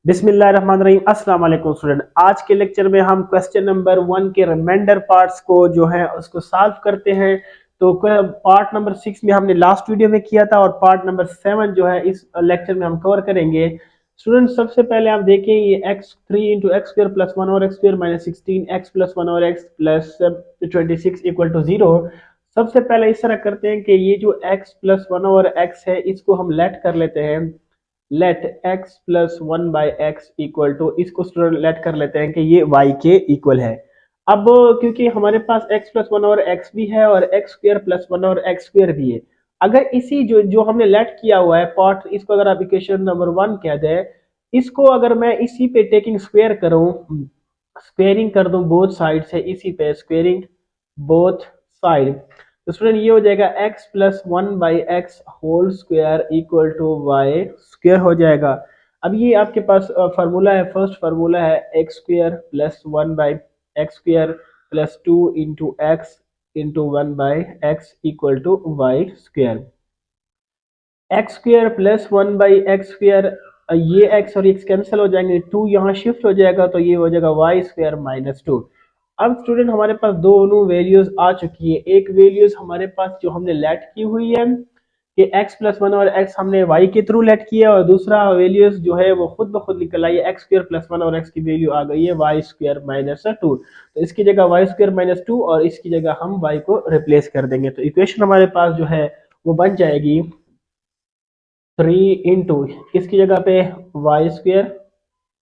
बिस्मिल्लाहिर्रहमानिर्रहीम। अस्सलाम वालेकुम स्टूडेंट। आज के लेक्चर में हम क्वेश्चन नंबर 1 के रिमाइंडर पार्ट्स को जो है उसको सॉल्व करते हैं। तो पार्ट नंबर 6 में हमने लास्ट वीडियो में किया था और पार्ट नंबर 7 जो है इस लेक्चर में हम कवर करेंगे। स्टूडेंट सबसे पहले आप देखें ये x3 × x² प्लस 1 और x² माइनस 16 x प्लस 1 और x प्लस 26 इक्वल टू 0। सबसे पहले इस तरह करते हैं कि ये जो x प्लस 1 और x है इसको हम लेट कर लेते हैं। Let x plus 1 by x equal to, इसको स्टूडेंट लेट कर लेते हैं कि ये y के इक्वल है। अब क्योंकि हमारे पास x प्लस 1 और x भी है और x² प्लस 1 और x² भी है, अगर इसी जो जो हमने लेट किया हुआ है पार्ट, इसको अगर आप इक्वेशन नंबर 1 कह दें, इसको अगर मैं इसी पे टेकिंग स्क्वायर करूं, स्क्वेयरिंग कर दूं बोथ साइड से, इसी पे स्क्वेयरिंग बोथ साइड, तो स्टूडेंट ये हो जाएगा x plus 1 by x whole square equal to y square हो जाएगा। अब ये आपके पास फार्मूला है, फर्स्ट फार्मूला है x square plus 1 by x square plus 2 into x into 1 by x equal to y square. X square plus 1 by x square, ये x और एक्स कैंसिल हो जाएंगे, 2 यहाँ शिफ्ट हो जाएगा तो ये हो जाएगा वाई स्क्वायर माइनस 2। अब स्टूडेंट हमारे पास दोनों वैल्यूज आ चुकी है। एक वैल्यूज हमारे पास जो हमने लेट की हुई है कि x प्लस 1 और x हमने y के थ्रू लेट किया, और दूसरा वैल्यूज जो है वो खुद ब खुद निकल आई है, एक्स स्क्वायर प्लस 1 और x की वैल्यू आ गई है वाई स्क्वायर माइनस 2। तो इसकी जगह वाई स्क्वायर माइनस 2 और इसकी जगह हम y को रिप्लेस कर देंगे, तो इक्वेशन हमारे पास जो है वो बन जाएगी 3 इंटू, इसकी जगह पे वाई स्क्वायर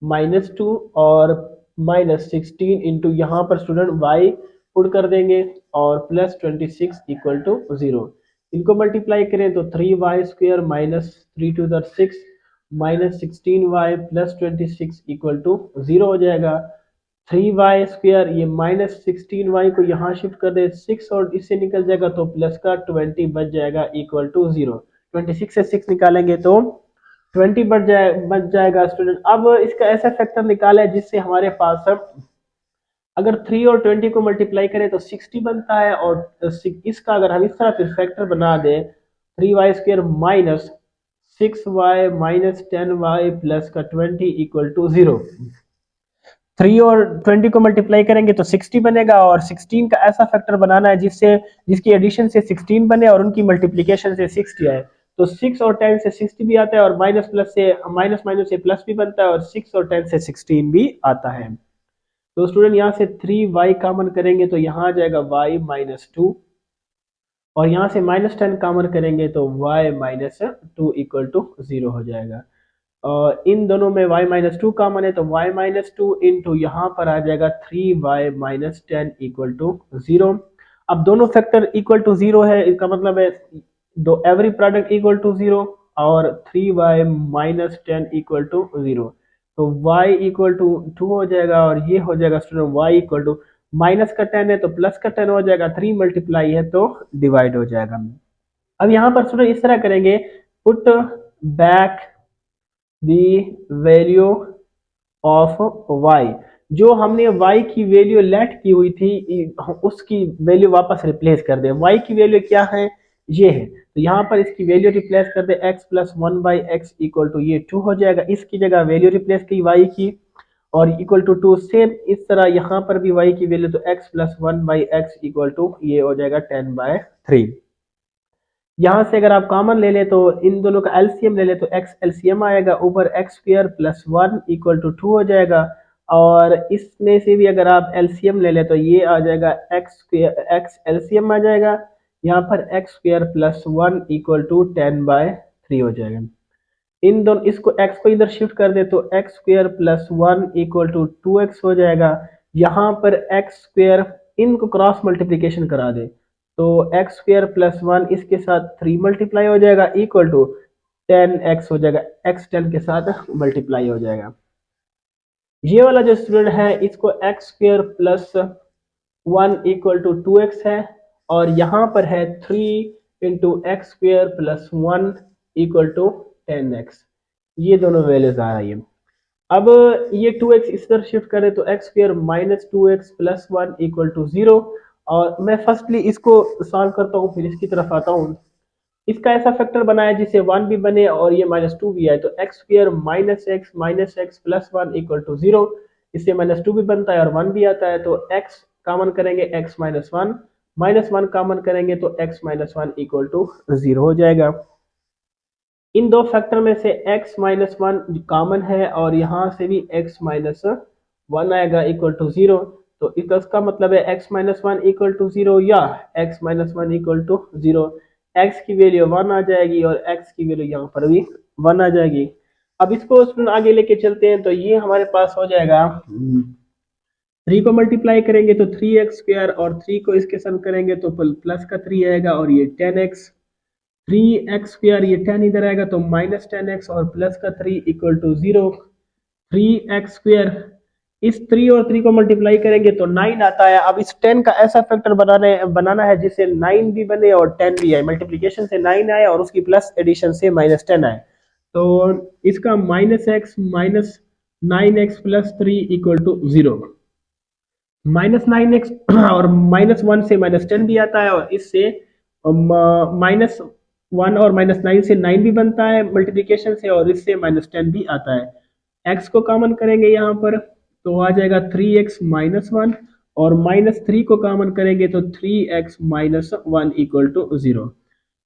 माइनस 2 और माइनस 16 इंटू यहाँ पर स्टूडेंट y पुट कर देंगे और प्लस 26 इक्वल टू 0। इनको मल्टीप्लाई करें तो 3y square minus 3 to the 6 minus 16y plus 26 equal to 0 हो जाएगा। 3y स्क्वायर, ये माइनस 16y को यहाँ शिफ्ट कर दे 6 और इससे निकल जाएगा तो प्लस का 20 बच जाएगा इक्वल टू 0। 26 से 6 निकालेंगे तो 20 बच जाएगा स्टूडेंट। अब इसका ऐसा फैक्टर निकाला है जिससे हमारे पास अगर 3 और 20 को मल्टीप्लाई करें तो 60 बनता है, और इसका अगर हम इस तरह फिर फैक्टर बना दें 3y square minus 6y minus 10y plus का 20 इक्वल टू 0। 3 और 20 को मल्टीप्लाई करेंगे तो 60 बनेगा, और 16 का ऐसा फैक्टर बनाना है जिससे जिसकी एडिशन से 16 बने और उनकी मल्टीप्लिकेशन से 60 आए। तो 6 और 10 से 60 भी आता है, और माइनस प्लस से माइनस माइनस से प्लस भी बनता है, और 6 और 10 से 16 भी आता है। तो स्टूडेंट यहाँ से 3y कॉमन करेंगे तो यहाँ आ जाएगा y माइनस 2, और यहाँ से माइनस 10 कॉमन करेंगे तो y माइनस 2 इक्वल टू 0 हो जाएगा। और इन दोनों में y माइनस 2 कॉमन है तो y माइनस 2 इंटू यहाँ पर आ जाएगा 3y माइनस 10 इक्वल टू 0। अब दोनों फैक्टर इक्वल टू 0 है, इसका मतलब है दो एवरी प्रोडक्ट इक्वल टू 0, और 3y माइनस 10 इक्वल टू 0। तो y इक्वल टू 2 हो जाएगा, और ये हो जाएगा student y equal to minus का 10 है तो प्लस का 10 हो जाएगा, 3 मल्टीप्लाई है तो डिवाइड हो जाएगा। अब यहाँ पर स्टूडेंट इस तरह करेंगे, put back the value of y, जो हमने y की वैल्यू लेट की हुई थी उसकी वैल्यू वापस रिप्लेस कर दे। y की वैल्यू क्या है, ये है, तो यहाँ पर इसकी वैल्यू रिप्लेस कर दे x plus 1 by x equal to ये 2 हो जाएगा, इसकी जगह वैल्यू रिप्लेस की y की और इक्वल टू 2। सेम इस तरह यहाँ पर भी y की वैल्यू, तो x plus 1 by x equal to ये हो जाएगा 10/3। यहाँ से अगर आप कॉमन ले लें तो इन दोनों का एलसीएम ले लें तो एक्स एलसीएम आएगा, ऊपर x square plus 1 equal to 2 हो जाएगा, और इसमें से भी अगर आप एलसीएम ले लें तो ये आ जाएगा एक्स स्क्वायर, एक्स एलसीएम आ जाएगा, यहाँ पर x square plus 1 equal to 10/3 हो जाएगा। इन दोनों, इसको x को इधर शिफ्ट कर दे तो x square plus 1 equal to 2x हो जाएगा। यहाँ पर एक्स स्क्वायर, इनको क्रॉस मल्टीप्लीकेशन करा दे तो एक्स स्क्वायर प्लस 1 इसके साथ 3 मल्टीप्लाई हो जाएगा इक्वल टू 10x हो जाएगा, x 10 के साथ मल्टीप्लाई हो जाएगा। ये वाला जो स्टूडेंट है इसको x square plus 1 equal to 2x है, और यहाँ पर है 3 into x square plus 1 equal to 10x, ये दोनों वैल्यूज आ रही है। अब ये 2x इस तरह शिफ्ट करें तो x square minus 2x plus 1 equal to 0, और मैं फर्स्टली इसको सॉल्व करता हूँ फिर इसकी तरफ आता हूँ। इसका ऐसा फैक्टर बनाया जिससे 1 भी बने और ये -2 भी आए, तो x square minus x plus one equal to zero. इससे -2 भी बनता है और 1 भी आता है, तो x कॉमन करेंगे x माइनस वन कॉमन करेंगे तो x -1 इक्वल टू जीरो हो जाएगा। इन दो फैक्टर में से x -1 कॉमन है और यहाँ से भी x -1 आएगा इक्वल टू जीरो। तो इसका मतलब है x -1 इक्वल टू जीरो या x -1 equal to zero. x की वैल्यू 1 आ जाएगी और x की वैल्यू यहाँ पर भी 1 आ जाएगी। अब इसको स्टूडेंट आगे लेके चलते हैं, तो ये हमारे पास हो जाएगा 3 को मल्टीप्लाई करेंगे तो 3x² और 3 को इसके संग करेंगे तो प्लस का 3 आएगा और ये 10x। 3x² ये 10 इधर आएगा तो -10x और प्लस का 3 इक्वल टू जीरो। 3x² इस 3 और 3 को मल्टीप्लाई करेंगे तो 9 आता है। अब इस 10 का ऐसा फैक्टर बनाना है जिससे 9 भी बने और 10 भी आए, मल्टीप्लिकेशन से 9 आए और उसकी प्लस एडिशन से -10 आए। तो इसका -9x plus 3 equal to zero. -9x और -1 से -10 भी आता है और इससे -1 और -9 से 9 भी बनता है मल्टीप्लिकेशन से और इससे -10 भी आता है। x को कॉमन करेंगे यहाँ पर तो आ जाएगा 3x-1 और -3 को कॉमन करेंगे तो 3x-1 इक्वल टू जीरो।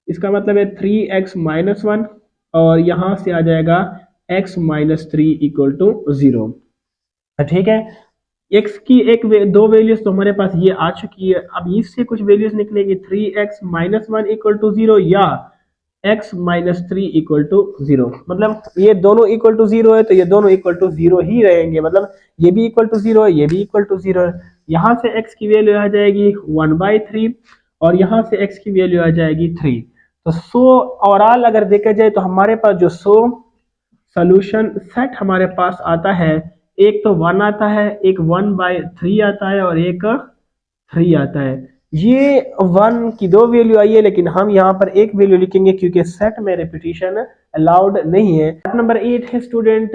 इसका मतलब है 3x-1 और यहाँ से आ जाएगा x-3 इक्वल टू जीरो। ठीक है, x की दो वैल्यूज तो हमारे पास ये आ चुकी है। अब इससे कुछ वैल्यूज निकलेगी 3x-1 इक्वल टू जीरो या x-3 इक्वल टू जीरो। मतलब ये दोनों इक्वल टू जीरो है तो ये दोनों इक्वल टू जीरो ही रहेंगे, मतलब ये भी इक्वल टू जीरो है, ये भी इक्वल टू जीरो है। यहाँ से x की वैल्यू आ जाएगी 1/3 और यहाँ से x की वैल्यू आ जाएगी 3। तो सो ओवरऑल अगर देखा जाए तो हमारे पास जो सोल्यूशन सेट हमारे पास आता है, एक तो 1 आता है, एक 1/3 आता है और एक 3 आता है। ये 1 की दो वैल्यू आई है लेकिन हम यहाँ पर एक वैल्यू लिखेंगे क्योंकि सेट में रिपीटिशन अलाउड नहीं है। नंबर 8 है स्टूडेंट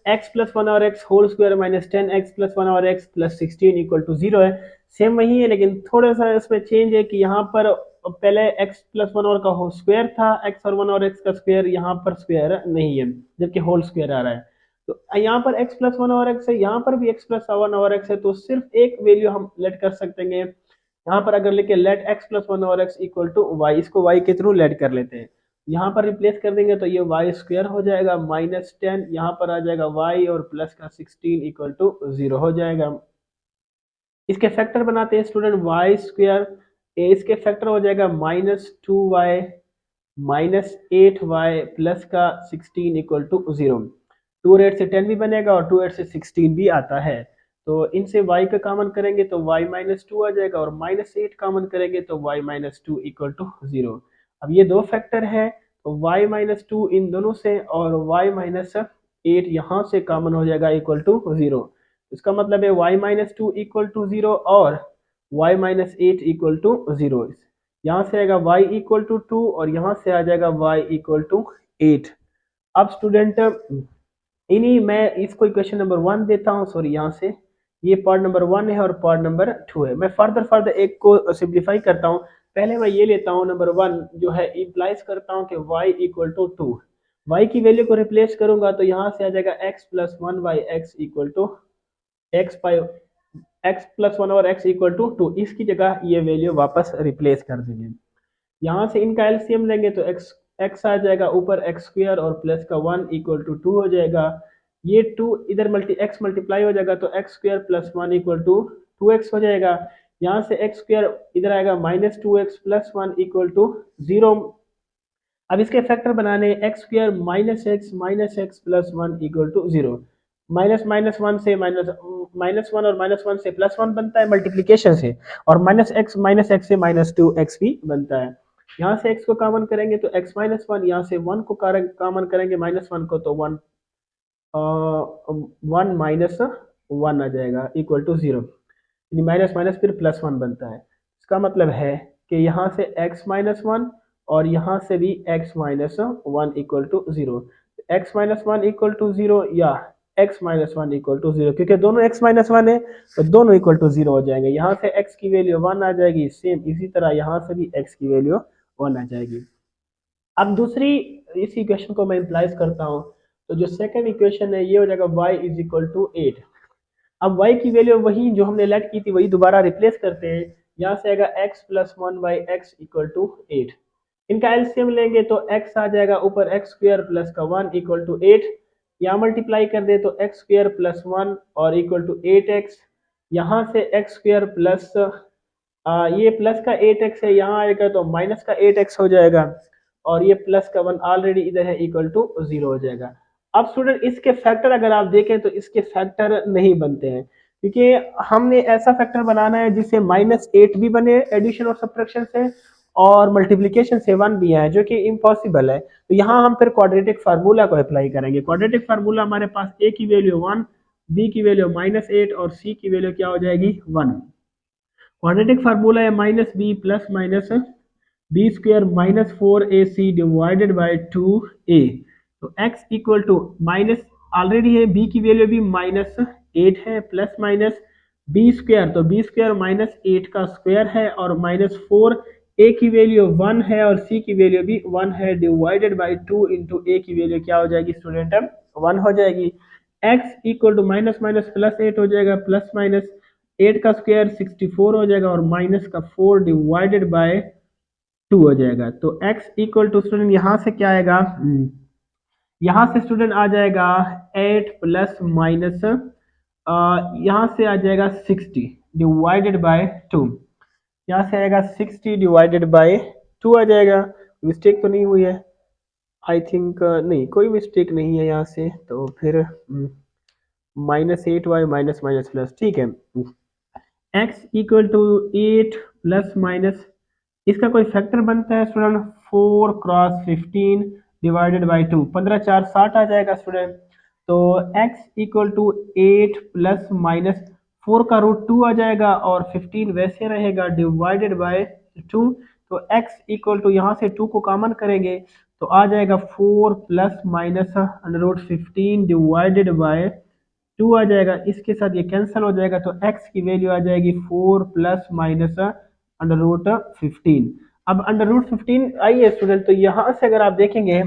x प्लस 1 और x whole square -10x plus 1 और x plus 16 equal to zero है। सेम वही है लेकिन थोड़ा सा इसमें चेंज है कि यहाँ पर पहले x प्लस 1 और का होल स्क्वायर था, x और 1 और x का स्क्वायर, यहाँ पर स्क्वायर नहीं है जबकि होल स्क्वायर आ रहा है। तो यहाँ पर x प्लस 1 और x है, यहाँ पर भी x प्लस 1 और x है, तो सिर्फ एक वैल्यू हम लेट कर सकते हैं। यहाँ पर अगर लिखे लेट x प्लस 1 और x इक्वल टू y, इसको y के थ्रू लेट कर लेते हैं। यहाँ पर रिप्लेस कर देंगे तो ये y स्क्वायर हो जाएगा -10, यहाँ पर आ जाएगा y और प्लस का 16 इक्वल टू जीरो हो जाएगा। इसके फैक्टर बनाते हैं स्टूडेंट y स्क्वायर, इसके फैक्टर हो जाएगा -2y -8y प्लस का 16 इक्वल टू जीरो। 2 और 8 से 10 भी बनेगा और 2 8 से 16 भी आता है। तो इनसे y का कॉमन करेंगे तो y -2 आ जाएगा और -8 कॉमन करेंगे तो y -2 इक्वल टू जीरो। अब ये दो फैक्टर है तो y -2 इन दोनों से और y -8 यहाँ से कॉमन हो जाएगा इक्वल टू जीरो। इसका मतलब है y -2 इक्वल टू जीरो और y -8 इक्वल टू जीरो। यहाँ से आएगा y इक्वल टू 2 और यहाँ से आ जाएगा y इक्वल टू 8। अब स्टूडेंट इन्हीं मैं इसको इक्वेशन नंबर 1 देता हूँ, सॉरी यहाँ से ये पार्ट नंबर 1 है और पार्ट नंबर 2 है। मैं फर्दर एक को सिंप्लीफाई करता हूँ। पहले मैं ये लेता हूँ नंबर 1 जो है इम्प्लाइज करता हूँ कि y इक्वल टू 2। y की वैल्यू को रिप्लेस करूंगा तो यहाँ से आ जाएगा x plus 1/x equal to x plus 1 और x इक्वल टू 2। इसकी जगह ये वैल्यू वापस रिप्लेस कर देंगे। यहाँ से इनका एलसीएम लेंगे तो x आ जाएगा ऊपर x स्क्वायर और प्लस का 1 इक्वल टू 2 हो जाएगा। ये 2 इधर x मल्टीप्लाई हो जाएगा तो x square plus 1 equal to 2x हो जाएगा। यहाँ से x स्क्वायर इधर आएगा -2x plus 1 equal to zero. अब इसके फैक्टर बनाने x square -x plus 1 equal to zero. -1 से -1 और -1 से +1 बनता है मल्टीप्लिकेशन से और -x से -2x भी बनता है। यहाँ से x को कॉमन करेंगे तो x -1, यहाँ से 1 को कॉमन करेंगे -1 को तो 1 -1 आ जाएगा equal to zero. Minus minus फिर +1 बनता है। इसका मतलब है कि यहाँ से x-1 और यहाँ से भी x-1 equal to zero. x-1 equal to zero या x-1 इक्वल टू जीरो, क्योंकि दोनों x-1 है तो दोनों इक्वल टू जीरो हो जाएंगे। यहाँ से x की वैल्यू 1 आ जाएगी, सेम इसी तरह यहाँ से भी x की वैल्यू 1 आ जाएगी। अब दूसरी इस इक्वेशन को मैं इम्प्लाइज करता हूँ, तो जो सेकंड इक्वेशन है ये हो जाएगा y इज इक्वल टू 8। अब y की वैल्यू वही जो हमने लेट की थी वही दोबारा रिप्लेस करते हैं। यहाँ से आएगा x plus one by x equal to 8। इनका एलसीएम लेंगे तो x आ जाएगा ऊपर एक्स स्क्वायर प्लस का 1 इक्वल टू 8। यहाँ मल्टीप्लाई कर दे तो एक्स स्क्वायर प्लस 1 और इक्वल टू 8x। यहाँ से एक्स स्क्वायर प्लस ये प्लस का 8x है, यहाँ आएगा तो माइनस का 8x हो जाएगा, और ये प्लस का 1 ऑलरेडी इधर है इक्वल टू 0 हो जाएगा। अब स्टूडेंट इसके फैक्टर अगर आप देखें तो इसके फैक्टर नहीं बनते हैं, क्योंकि हमने ऐसा फैक्टर बनाना है जिससे -8 भी बने एडिशन और सब्ट्रैक्शन से, और मल्टीप्लिकेशन से 1 भी है, जो कि इम्पॉसिबल है। तो यहाँ हम फिर क्वाड्रेटिक फार्मूला को अप्लाई करेंगे। क्वाड्रेटिक फार्मूला हमारे पास a की वैल्यू 1, b की वैल्यू -8 और c की वैल्यू क्या हो जाएगी 1। क्वाड्रेटिक फार्मूला है minus B plus minus B square minus 4ac divided by 2a। तो x equal to minus already है, b की वैल्यू भी -8 है, प्लस माइनस बी स्क्वायर, तो बी स्क्वायर -8 का स्क्वायर है, और -4 a की वैल्यू 1 है और c की वैल्यू भी 1 है, डिवाइडेड बाई 2 इंटू a की वैल्यू क्या हो जाएगी स्टूडेंट 1 हो जाएगी। x equal to minus minus plus 8 हो जाएगा, प्लस माइनस 8 का स्क्वायर 64 हो जाएगा, और माइनस का 4 डिवाइडेड बाय 2 हो जाएगा। तो x इक्वल टू स्टूडेंट यहाँ से क्या आएगा, यहाँ से स्टूडेंट आ जाएगा 8 प्लस माइनस यहाँ से आ जाएगा 60 डिवाइडेड बाय 2। यहाँ से आएगा 60 डिवाइडेड बाय 2 आ जाएगा। मिस्टेक तो नहीं हुई है? आई थिंक नहीं, कोई मिस्टेक नहीं है यहाँ से। तो फिर -8y माइनस माइनस प्लस, ठीक है। x equal to 8 plus minus, इसका कोई फैक्टर बनता है स्टूडेंट 4 क्रॉस 15 डिवाइडेड बाई 2, 15 4 60 आ जाएगा स्टूडेंट। तो x equal to 8 plus minus 4 का रूट 2 आ जाएगा, और 15 वैसे रहेगा डिवाइडेड बाय 2। तो x इक्वल टू यहाँ से 2 को कॉमन करेंगे तो आ जाएगा 4 plus minus under root 15 divided by 2 आ जाएगा। इसके साथ ये कैंसिल हो जाएगा, तो x की वैल्यू आ जाएगी 4 प्लस माइनस अंडर रूट 15। अब अंडर रूट 15 आई है स्टूडेंट, तो यहाँ से अगर आप देखेंगे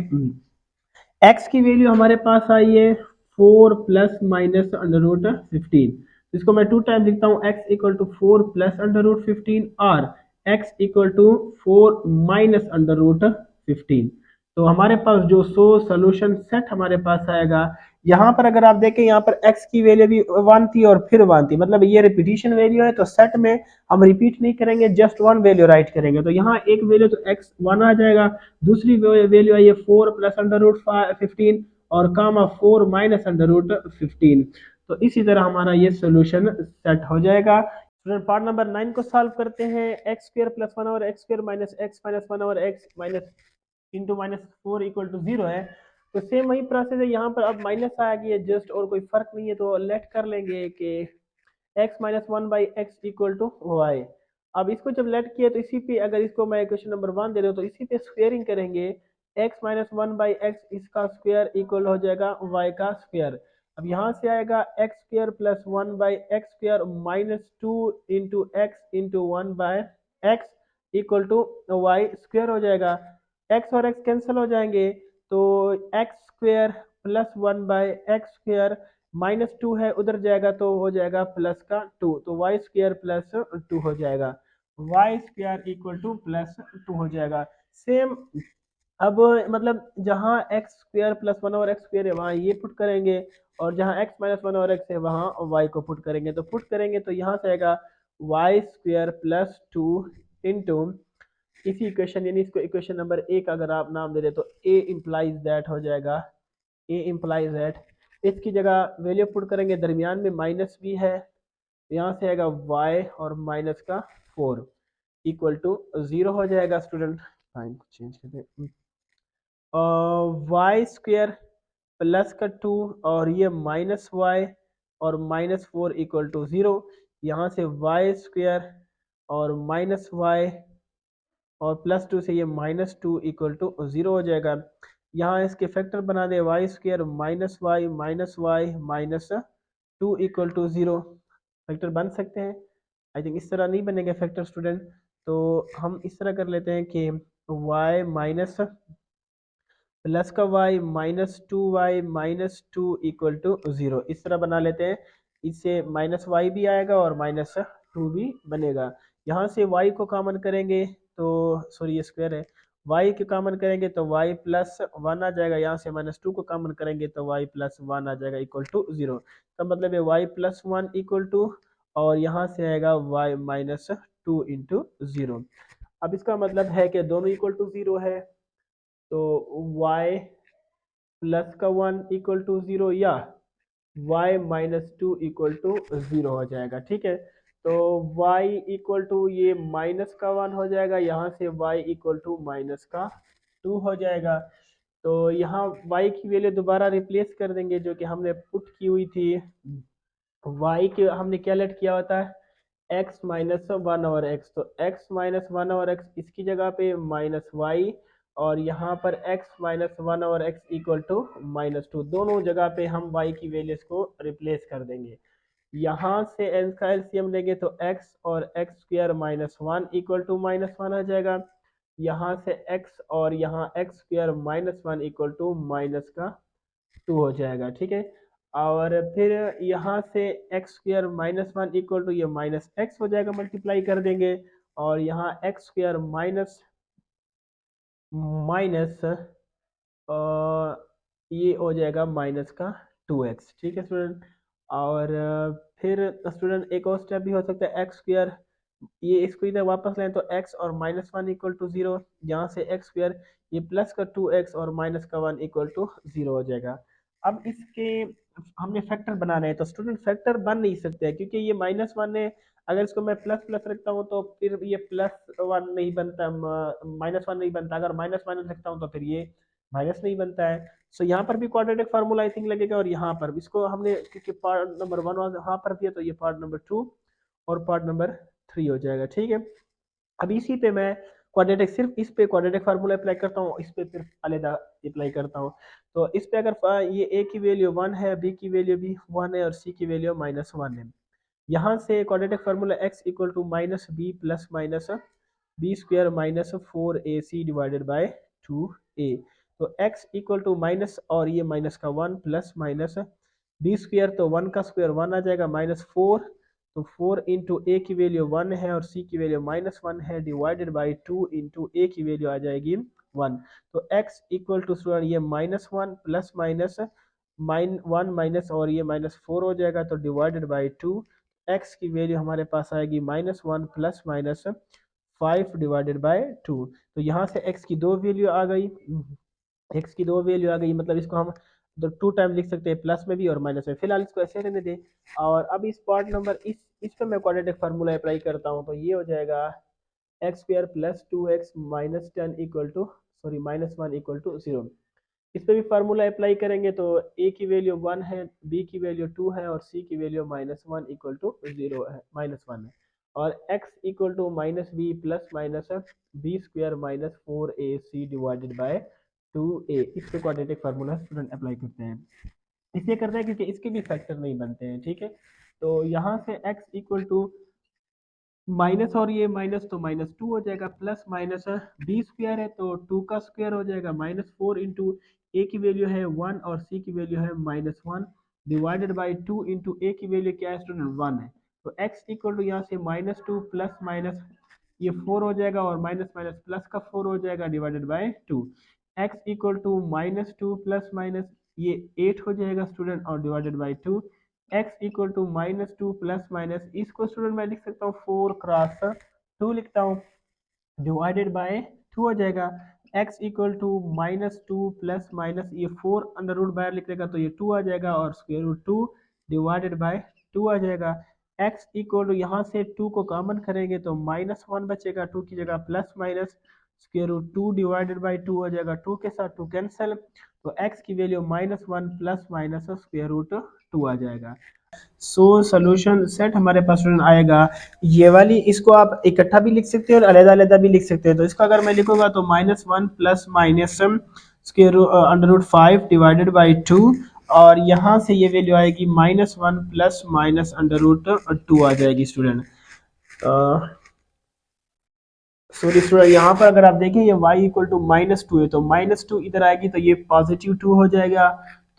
x की वैल्यू हमारे पास आई है 4 प्लस माइनस अंडर रूट 15। इसको मैं 2 टाइम लिखता हूँ, x equal to 4 plus under root 15 और x equal to 4 minus under root 15। तो हमारे पास जो सोल्यूशन सेट हमारे पास आएगा, यहाँ पर अगर आप देखें यहाँ पर x की वैल्यू भी 1 थी और फिर 1 थी, मतलब ये रिपीटिशन वैल्यू है, तो सेट में हम रिपीट नहीं करेंगे, जस्ट 1 वैल्यू राइट करेंगे। तो यहाँ एक वैल्यू तो x 1 आ जाएगा, दूसरी वैल्यू आई है 4 प्लस अंडर रूट 15 और कामा 4 माइनस अंडर रूट 15। तो इसी तरह हमारा ये सोल्यूशन सेट हो जाएगा। स्टूडेंट पार्ट नंबर 9 को सॉल्व करते हैं। एक्स स्क्र प्लस 1 और x square minus x minus 1 और x minus into minus 4 equal to 0 है। तो सेम वही प्रोसेस है, यहाँ पर अब माइनस आ गई है जस्ट, और कोई फर्क नहीं है, तो लेट कर लेंगे कि x minus 1 by x equal to y. अब इसको जब लेट किया तो इसी पे, अगर इसको मैं क्वेश्चन नंबर 1 दे रहा हूँ तो इसी पे स्क्वेयरिंग करेंगे। x माइनस 1 बाई एक्स इसका स्क्वायर इक्वल हो जाएगा y का स्क्वायर। अब यहाँ से आएगा x square plus 1 by x square minus 2 into x into 1 by x equal to y square हो जाएगा। x और x कैंसिल हो जाएंगे, तो x square plus 1 by x square -2 है, उधर जाएगा तो हो जाएगा प्लस का 2, तो वाई स्क्वायर प्लस 2 हो जाएगा, y square equal to plus 2 हो जाएगा। सेम अब मतलब जहाँ एक्स स्क्वायर प्लस 1 और एक्स स्क्वायर है वहाँ ये पुट करेंगे, और जहाँ एक्स माइनस 1 और एक्स है वहाँ वाई को पुट करेंगे। तो पुट करेंगे तो यहाँ से आएगा वाई स्क्वायर प्लस 2 इंटू इसी इक्वेशन, यानी इसको इक्वेशन नंबर 1 अगर आप नाम दे रहे तो ए इम्प्लाइज दैट हो जाएगा, ए इम्प्लाइज दैट। इसकी जगह वैल्यू पुट करेंगे, दरमियान में माइनस भी है, यहाँ से आएगा y और माइनस का 4 इक्वल टू 0 हो जाएगा स्टूडेंट। साइन को चेंज कर दें, वाई स्क्वेयर प्लस का 2 और ये माइनस वाई और माइनस 4 इक्वल टू 0। यहाँ से वाई स्क्वेयर और माइनस वाई और प्लस 2 से ये -2 इक्वल टू 0 हो जाएगा। यहाँ इसके फैक्टर बना दे, y square minus y minus 2 equal to 0। Factor बन सकते हैं, आई थिंक इस तरह नहीं बनेगा फैक्टर स्टूडेंट, तो हम इस तरह कर लेते हैं कि y माइनस प्लस का y minus two y minus two equal to zero, इस तरह बना लेते हैं। इससे माइनस वाई भी आएगा और माइनस टू भी बनेगा। यहाँ से वाई को कॉमन करेंगे तो सॉरी ये स्क्वायर है, वाई के कॉमन करेंगे तो वाई प्लस वन आ जाएगा, यहाँ से माइनस टू को कॉमन करेंगे तो वाई प्लस वन आ जाएगा इक्वल टू जीरो। का मतलब है y plus one equal to, और यहाँ से आएगा y minus two into zero. अब इसका मतलब है कि दोनों इक्वल टू जीरो है, तो y प्लस का वन इक्वल टू जीरो या y minus two equal to zero हो जाएगा। ठीक है, तो y इक्वल टू ये माइनस का वन हो जाएगा, यहाँ से y इक्वल टू माइनस का टू हो जाएगा। तो यहाँ y की वैल्यू दोबारा रिप्लेस कर देंगे जो कि हमने पुट की हुई थी। y के हमने क्या लेट किया होता है x minus one over x, तो x minus one over x इसकी जगह पे माइनस वाई, और यहाँ पर x minus one over x equal to minus two, दोनों जगह पे हम y की वैल्यूज को रिप्लेस कर देंगे। यहाँ से n का एलसीएम लेंगे तो x और x square minus one equal to minus one आ जाएगा। यहाँ से x और यहाँ x square minus one equal to minus का टू हो जाएगा। ठीक है, और फिर यहाँ से x square minus one equal to ये माइनस एक्स हो जाएगा, मल्टीप्लाई कर देंगे, और यहाँ एक्स स्क्वायर माइनस माइनस ये हो जाएगा माइनस का टू एक्स। ठीक है स्टूडेंट, और फिर स्टूडेंट एक और स्टेप भी हो सकता है एक्स स्क्वायर, ये इसको इधर वापस लें तो x और minus one equal to zero, यहाँ से एक्स स्क्वायर ये प्लस का टू एक्स और माइनस का वन इक्वल टू जीरो हो जाएगा। अब इसके हमने फैक्टर बनाना है, तो स्टूडेंट फैक्टर बन नहीं सकते हैं क्योंकि ये माइनस वन है। अगर इसको मैं प्लस प्लस रखता हूँ तो फिर ये प्लस वन नहीं बनता, माइनस वन नहीं बनता। अगर माइनस माइनस रखता हूँ तो फिर ये माइनस नहीं बनता है। सो यहाँ पर भी क्वाड्रेटिक फार्मूला आई थिंक लगेगा, और यहाँ पर भी इसको हमने क्योंकि पार्ट नंबर वन यहाँ पर दिया तो ये पार्ट नंबर टू और पार्ट नंबर थ्री हो जाएगा। ठीक है, अब इसी पे मैं क्वाड्रेटिक सिर्फ इस पे क्वाड्रेटिक फार्मूला अप्लाई करता हूँ, इस पे फिर अलग अप्लाई करता हूँ। तो इस पे अगर ये ए की वैल्यू वन है, बी की वैल्यू भी वन है और सी की वैल्यू माइनस वन है, यहाँ से quadratic formula x equal to minus B plus minus B square minus four A C divided by two A. तो x इक्वल टू माइनस और ये माइनस का one plus minus B square, तो one का square one आ जाएगा minus four, तो four into A की वैल्यू वन है और सी की वैल्यू माइनस वन है divided by two into A की वैल्यू आ जाएगी वन। तो x इक्वल टू ये minus one plus minus one minus और ये माइनस फोर हो जाएगा, तो डिवाइडेड बाई टू x की वैल्यू हमारे पास आएगी minus one plus minus five divided by to. तो यहाँ से x की दो वैल्यू आ गई, x की दो वैल्यू आ गई, मतलब इसको हम तो टू टाइम लिख सकते हैं, प्लस में भी और माइनस में। फिलहाल इसको ऐसे रहने दें, और अब इस पार्ट नंबर इस पे मैं क्वाड्रेटिक फार्मूला अप्लाई करता हूँ, तो ये हो जाएगा x square plus two x minus ten equal to minus one equal to zero. इस पे भी फार्मूला अप्लाई करेंगे तो ए की वैल्यू वन है, बी की वैल्यू टू है और सी की value minus one equal to zero है, माइनस वन है, और x equal to minus B plus minus B square minus four A C divided by two A. इस पे क्वाड्रेटिक फार्मूला स्टूडेंट अप्लाई करते हैं, इसलिए करते हैं क्योंकि इसके भी फैक्टर नहीं बनते हैं। ठीक है, तो यहाँ से x इक्वल टू माइनस और ये माइनस तो माइनस टू हो जाएगा, प्लस माइनस बी स्क्वायर है तो टू का स्क्वायर हो जाएगा, माइनस फोर इंटू ए की वैल्यू है वन और सी की वैल्यू है minus one divided by two into A की वैल्यू क्या है स्टूडेंट वन है। तो x इक्वल टू यहाँ से माइनस टू प्लस माइनस ये फोर हो जाएगा और माइनस माइनस प्लस का फोर हो जाएगा divided by two. X equal to minus two plus minus ये एट हो जाएगा स्टूडेंट और divided by two. x equal to minus two plus minus इसको स्टूडेंट मैं लिख सकता हूँ फोर क्रॉस टू लिखता हूँ डिवाइडेड बाय टू हो जाएगा। x equal to minus two plus minus ये फोर अंडर रूट बाहर लिख लेगा तो ये टू आ जाएगा और square root two divided by two आ जाएगा। x इक्वल टू यहाँ से टू को कॉमन करेंगे तो माइनस वन बचेगा, टू की जगह plus minus square root two divided by two हो जाएगा, टू के साथ टू कैंसिल, तो x की value minus one plus minus square root two आ जाएगा। सो सोल्यूशन सेट हमारे पास आएगा ये वाली, इसको आप इकट्ठा भी लिख सकते हैं और अलग अलग भी लिख सकते हैं। तो इसका अगर मैं लिखूंगा तो minus one plus minus square under root five divided by two, और यहाँ से ये वैल्यू आएगी minus one plus minus under root two आ जाएगी स्टूडेंट। सॉरी स्टूडेंट, यहाँ पर अगर आप देखें ये y इक्वल टू -2 है, तो -2 इधर आएगी तो ये +2 हो जाएगा।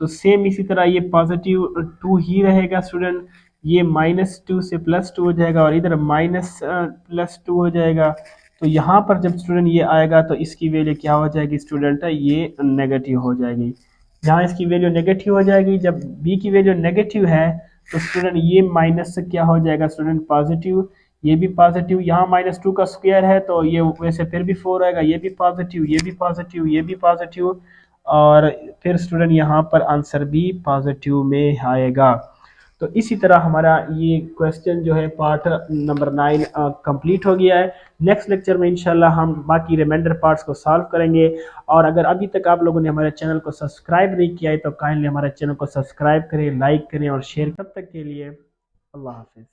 तो सेम इसी तरह ये +2 ही रहेगा स्टूडेंट। ये -2 से +2 हो जाएगा और इधर +2 हो जाएगा। तो यहाँ पर जब स्टूडेंट ये आएगा तो इसकी वैल्यू क्या हो जाएगी स्टूडेंट, ये नेगेटिव हो जाएगी। जहाँ इसकी वैल्यू नेगेटिव हो जाएगी, जब b की वैल्यू नेगेटिव है तो स्टूडेंट ये माइनस से क्या हो जाएगा स्टूडेंट, पॉजिटिव। ये भी पॉजिटिव, यहाँ -2 का स्क्वायर है तो ये वैसे फिर भी 4 आएगा। ये भी पॉजिटिव, ये भी पॉजिटिव, ये भी पॉजिटिव, और फिर स्टूडेंट यहाँ पर आंसर भी पॉजिटिव में आएगा। तो इसी तरह हमारा ये क्वेश्चन जो है पार्ट नंबर 9 कंप्लीट हो गया है। नेक्स्ट लेक्चर में इंशाल्लाह हम बाकी रिमाइंडर पार्ट्स को सॉल्व करेंगे। और अगर अभी तक आप लोगों ने हमारे चैनल को सब्सक्राइब नहीं किया है तो काइंडली हमारे चैनल को सब्सक्राइब करें, लाइक करें और शेयर। तब तक के लिए अल्लाह हाफिज़।